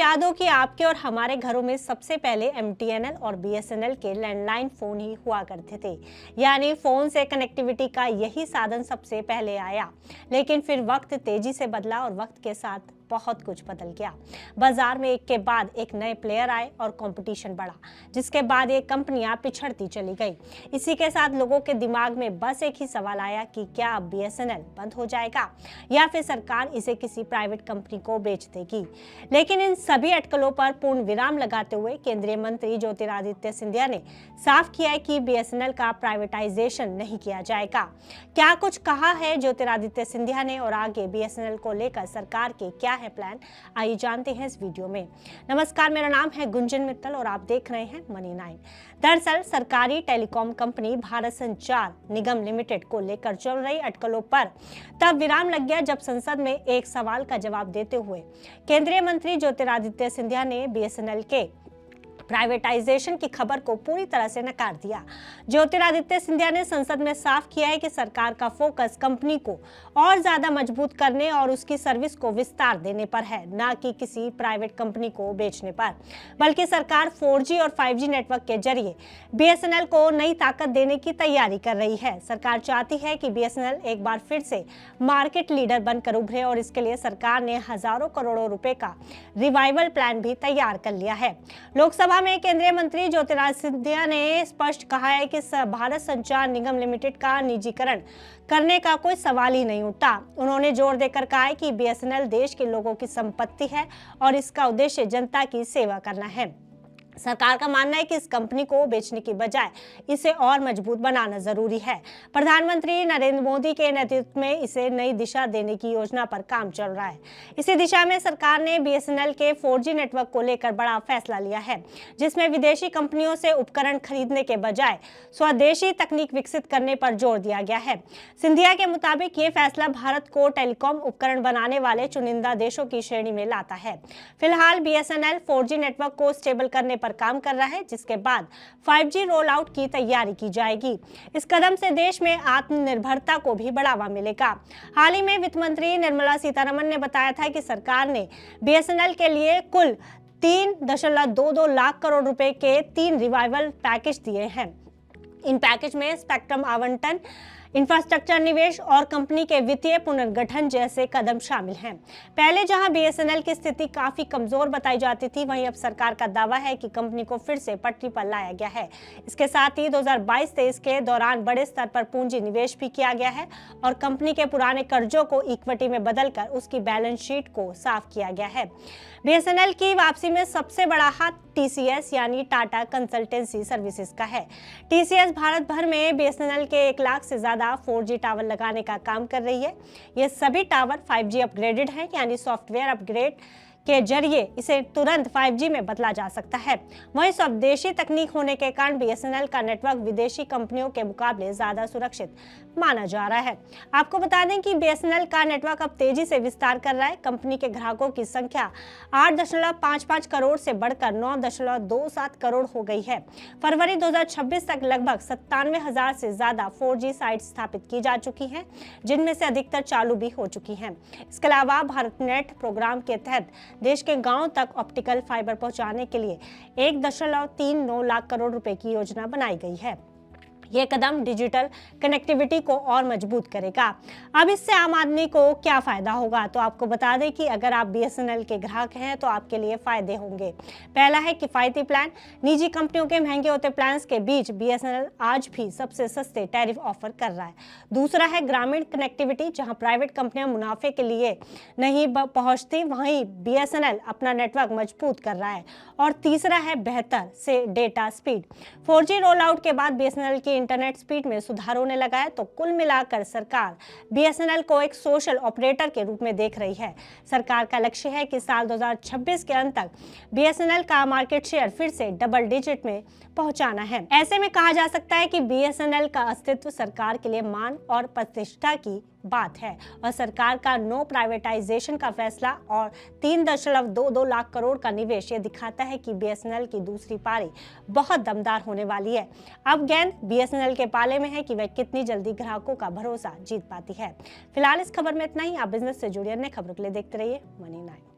याद हो कि आपके और हमारे घरों में सबसे पहले एमटीएनएल और बीएसएनएल के लैंडलाइन फोन ही हुआ करते थे। यानी फोन से कनेक्टिविटी का यही साधन सबसे पहले आया। लेकिन फिर वक्त तेजी से बदला और वक्त के साथ बहुत कुछ बदल गया। बाजार में एक के बाद एक नए प्लेयर आए और कंपटीशन बढ़ा, जिसके बाद ये कंपनियां पिछड़ती चली गई। इसी के साथ लोगों के दिमाग में बस एक ही सवाल आया कि क्या अब बीएसएनएल बंद हो जाएगा या फिर सरकार इसे किसी प्राइवेट कंपनी को बेच देगी। लेकिन इन सभी अटकलों पर पूर्ण विराम लगाते हुए केंद्रीय मंत्री ज्योतिरादित्य सिंधिया ने साफ किया है कि बीएसएनएल का प्राइवेटाइजेशन नहीं किया जाएगा। क्या कुछ कहा है ज्योतिरादित्य सिंधिया ने और आगे बीएसएनएल को लेकर सरकार के क्या है प्लान, आइए जानते हैं इस वीडियो में। नमस्कार, मेरा नाम है गुंजन मित्तल और आप देख रहे हैं मनी 9। दरअसल सरकारी टेलीकॉम कंपनी भारत संचार निगम लिमिटेड को लेकर चल रही अटकलों पर तब विराम लग गया जब संसद में एक सवाल का जवाब देते हुए केंद्रीय मंत्री ज्योतिरादित्य सिंधिया ने बीएसएनएल के प्राइवेटाइजेशन की खबर को पूरी तरह से नकार दिया। ज्योतिरादित्य सिंधिया ने संसद में साफ किया है कि सरकार का फोकस कंपनी को और ज्यादा मजबूत करने और उसकी सर्विस को विस्तार देने पर है, न कि किसी प्राइवेट कंपनी को बेचने पर। बल्कि सरकार 4G और 5G नेटवर्क के जरिए बीएसएनएल को नई ताकत देने की तैयारी कर रही है। सरकार चाहती है कि बीएसएनएल एक बार फिर से मार्केट लीडर बनकर उभरे और इसके लिए सरकार ने हजारों करोड़ों रुपए का रिवाइवल प्लान भी तैयार कर लिया है। लोकसभा में केंद्रीय मंत्री ज्योतिरादित्य सिंधिया ने स्पष्ट कहा है कि भारत संचार निगम लिमिटेड का निजीकरण करने का कोई सवाल ही नहीं उठता। उन्होंने जोर देकर कहा है कि बीएसएनएल देश के लोगों की संपत्ति है और इसका उद्देश्य जनता की सेवा करना है। सरकार का मानना है कि इस कंपनी को बेचने की बजाय इसे और मजबूत बनाना जरूरी है। प्रधानमंत्री नरेंद्र मोदी के नेतृत्व में इसे नई दिशा देने की योजना पर काम चल रहा है। इसी दिशा में सरकार ने बीएसएनएल के 4G नेटवर्क को लेकर बड़ा फैसला लिया है, जिसमें विदेशी कंपनियों से उपकरण खरीदने के बजाय स्वदेशी तकनीक विकसित करने पर जोर दिया गया है। सिंधिया के मुताबिक ये फैसला भारत को टेलीकॉम उपकरण बनाने वाले चुनिंदा देशों की श्रेणी में लाता है। फिलहाल बीएसएनएल 4G नेटवर्क को स्टेबल करने पर काम कर रहा है, जिसके बाद 5G रोल आउट की तैयारी की जाएगी। इस कदम से देश में आत्मनिर्भरता को भी बढ़ावा मिलेगा। हाल ही में वित्त मंत्री निर्मला सीतारमण ने बताया था कि सरकार ने बीएसएनएल के लिए कुल 3.22 लाख करोड़ रुपए के 3 रिवाइवल पैकेज दिए हैं। इन पैकेज में स्पेक्ट्रम आवंटन, इंफ्रास्ट्रक्चर निवेश और कंपनी के वित्तीय पुनर्गठन जैसे कदम शामिल हैं। पहले जहां बीएसएनएल की स्थिति काफी कमजोर बताई जाती थी, वहीं अब सरकार का दावा है कि कंपनी को फिर से पटरी पर लाया गया है। इसके साथ ही 2022-23 के दौरान बड़े स्तर पर पूंजी निवेश भी किया गया है और कंपनी के पुराने कर्जों को इक्विटी में बदलकर उसकी बैलेंस शीट को साफ किया गया है। बीएसएनएल की वापसी में सबसे बड़ा हाथ टीसीएस यानी टाटा कंसल्टेंसी सर्विसेज का है। टीसीएस भारत भर में बीएसएनएल के 1 लाख से ज्यादा 4G टावर लगाने का काम कर रही है। ये सभी टावर 5G अपग्रेडेड हैं, यानी सॉफ्टवेयर अपग्रेड के जरिए इसे तुरंत 5G में बदला जा सकता है। वहीं स्वदेशी तकनीक होने के कारण बीएसएनएल का नेटवर्क विदेशी कंपनियों के मुकाबले ज्यादा सुरक्षित माना जा रहा है। आपको बता दें कि बीएसएनएल का नेटवर्क अब तेजी से विस्तार कर रहा है। कंपनी के ग्राहकों की संख्या 8.55 करोड़ से बढ़कर 9.27 करोड़ हो गई है। फरवरी 2026 तक लगभग 97,000 से ज्यादा 4G साइट स्थापित की जा चुकी हैं, जिनमें से अधिकतर चालू भी हो चुकी हैं। इसके अलावा भारत नेट प्रोग्राम के तहत देश के गांवों तक ऑप्टिकल फाइबर पहुंचाने के लिए 1.39 लाख करोड़ रुपए की योजना बनाई गई है। ये कदम डिजिटल कनेक्टिविटी को और मजबूत करेगा। अब इससे आम आदमी को क्या फायदा होगा, तो आपको बता दें कि अगर आप बीएसएनएल के ग्राहक हैं तो आपके लिए फायदे होंगे। पहला है किफायती प्लान। निजी कंपनियों के महंगे होते प्लान्स के बीच बीएसएनएल आज भी सबसे सस्ते टैरिफ ऑफर कर रहा है। दूसरा है ग्रामीण कनेक्टिविटी, जहां प्राइवेट कंपनियां मुनाफे के लिए नहीं पहुंचती, वहीं बीएसएनएल अपना नेटवर्क मजबूत कर रहा है। और तीसरा है बेहतर से data speed. 4G roll out के बाद बीएसएनएल की इंटरनेट स्पीड में सुधार होने लगा है, तो कुल मिलाकर सरकार बीएसएनएल को एक सोशल ऑपरेटर के रूप में देख रही है। सरकार का लक्ष्य है कि साल 2026 के अंत तक बीएसएनएल का मार्केट शेयर फिर से डबल डिजिट में पहुंचाना है। ऐसे में कहा जा सकता है कि बीएसएनएल का अस्तित्व सरकार के लिए मान और प्रतिष्ठा की बात है और सरकार का नो प्राइवेटाइजेशन का फैसला और 3.22 लाख करोड़ का निवेश ये दिखाता है कि बीएसएनएल की दूसरी पारी बहुत दमदार होने वाली है। अब गेंद बीएसएनएल के पाले में है कि वह कितनी जल्दी ग्राहकों का भरोसा जीत पाती है। फिलहाल इस खबर में इतना ही। आप बिजनेस से जुड़ी अन्य खबरों के लिए देखते रहिए मनी 9।